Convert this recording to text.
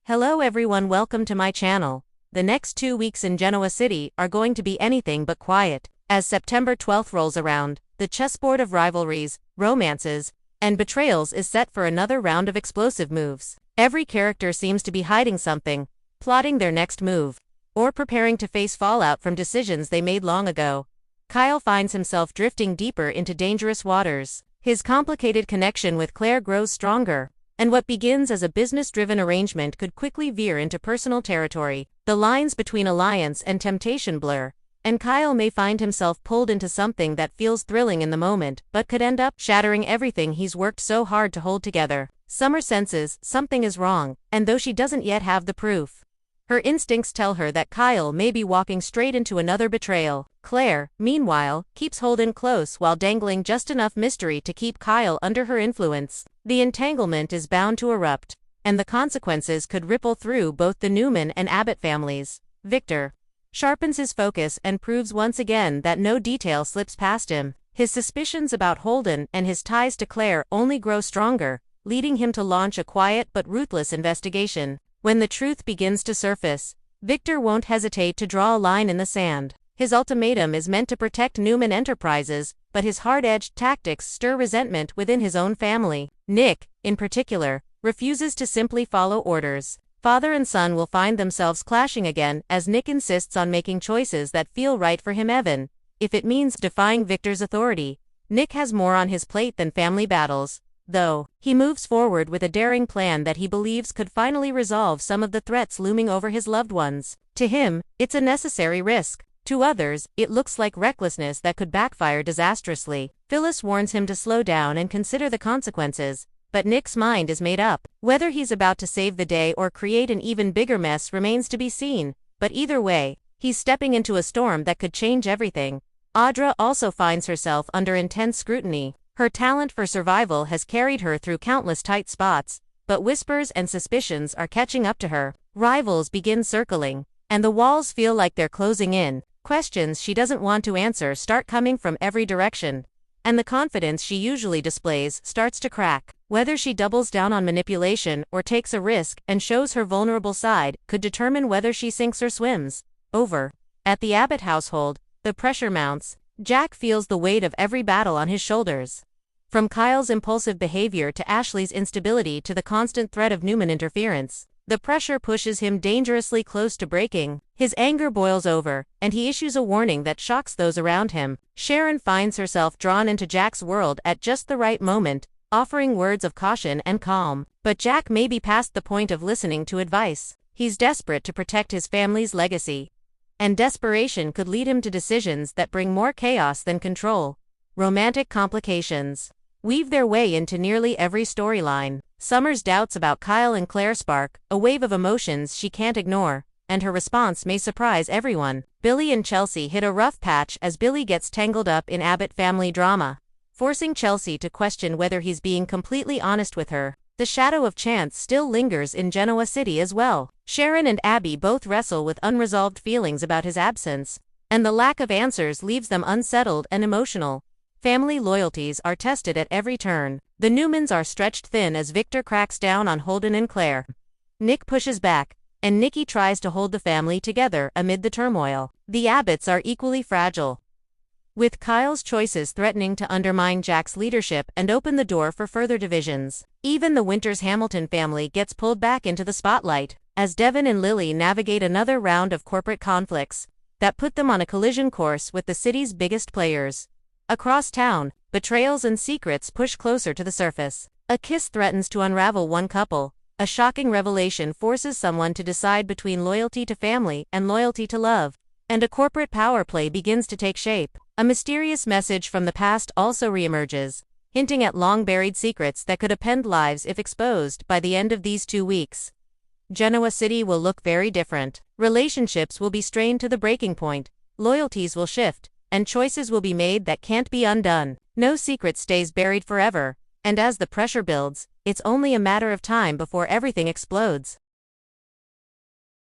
Hello everyone, welcome to my channel. The next 2 weeks in Genoa City are going to be anything but quiet. As September 12th rolls around, the chessboard of rivalries, romances, and betrayals is set for another round of explosive moves. Every character seems to be hiding something, plotting their next move, or preparing to face fallout from decisions they made long ago. Kyle finds himself drifting deeper into dangerous waters. His complicated connection with Claire grows stronger, and what begins as a business-driven arrangement could quickly veer into personal territory. The lines between alliance and temptation blur, and Kyle may find himself pulled into something that feels thrilling in the moment, but could end up shattering everything he's worked so hard to hold together. Summer senses something is wrong, and though she doesn't yet have the proof, her instincts tell her that Kyle may be walking straight into another betrayal. Claire, meanwhile, keeps Holden close while dangling just enough mystery to keep Kyle under her influence. The entanglement is bound to erupt, and the consequences could ripple through both the Newman and Abbott families. Victor sharpens his focus and proves once again that no detail slips past him. His suspicions about Holden and his ties to Claire only grow stronger, leading him to launch a quiet but ruthless investigation. When the truth begins to surface, Victor won't hesitate to draw a line in the sand. His ultimatum is meant to protect Newman Enterprises, but his hard-edged tactics stir resentment within his own family. Nick, in particular, refuses to simply follow orders. Father and son will find themselves clashing again as Nick insists on making choices that feel right for him. Even if it means defying Victor's authority, Nick has more on his plate than family battles, though. He moves forward with a daring plan that he believes could finally resolve some of the threats looming over his loved ones. To him, it's a necessary risk. To others, it looks like recklessness that could backfire disastrously. Phyllis warns him to slow down and consider the consequences, but Nick's mind is made up. Whether he's about to save the day or create an even bigger mess remains to be seen, but either way, he's stepping into a storm that could change everything. Audra also finds herself under intense scrutiny. Her talent for survival has carried her through countless tight spots, but whispers and suspicions are catching up to her. Rivals begin circling, and the walls feel like they're closing in. Questions she doesn't want to answer start coming from every direction, and the confidence she usually displays starts to crack. Whether she doubles down on manipulation or takes a risk and shows her vulnerable side could determine whether she sinks or swims. At the Abbott household, the pressure mounts. Jack feels the weight of every battle on his shoulders. From Kyle's impulsive behavior to Ashley's instability to the constant threat of Newman interference, the pressure pushes him dangerously close to breaking. His anger boils over, and he issues a warning that shocks those around him. Sharon finds herself drawn into Jack's world at just the right moment, offering words of caution and calm. But Jack may be past the point of listening to advice. He's desperate to protect his family's legacy, and desperation could lead him to decisions that bring more chaos than control. Romantic complications weave their way into nearly every storyline. Summer's doubts about Kyle and Claire spark a wave of emotions she can't ignore, and her response may surprise everyone. Billy and Chelsea hit a rough patch as Billy gets tangled up in Abbott family drama, forcing Chelsea to question whether he's being completely honest with her. The shadow of chance still lingers in Genoa City as well. Sharon and Abby both wrestle with unresolved feelings about his absence, and the lack of answers leaves them unsettled and emotional. Family loyalties are tested at every turn. The Newmans are stretched thin as Victor cracks down on Holden and Claire. Nick pushes back, and Nikki tries to hold the family together amid the turmoil. The Abbotts are equally fragile, with Kyle's choices threatening to undermine Jack's leadership and open the door for further divisions. Even the Winters Hamilton family gets pulled back into the spotlight, as Devon and Lily navigate another round of corporate conflicts that put them on a collision course with the city's biggest players. Across town, betrayals and secrets push closer to the surface. A kiss threatens to unravel one couple. A shocking revelation forces someone to decide between loyalty to family and loyalty to love. And a corporate power play begins to take shape. A mysterious message from the past also reemerges, hinting at long-buried secrets that could upend lives if exposed. By the end of these 2 weeks, Genoa City will look very different. Relationships will be strained to the breaking point, loyalties will shift, and choices will be made that can't be undone. No secret stays buried forever, and as the pressure builds, it's only a matter of time before everything explodes.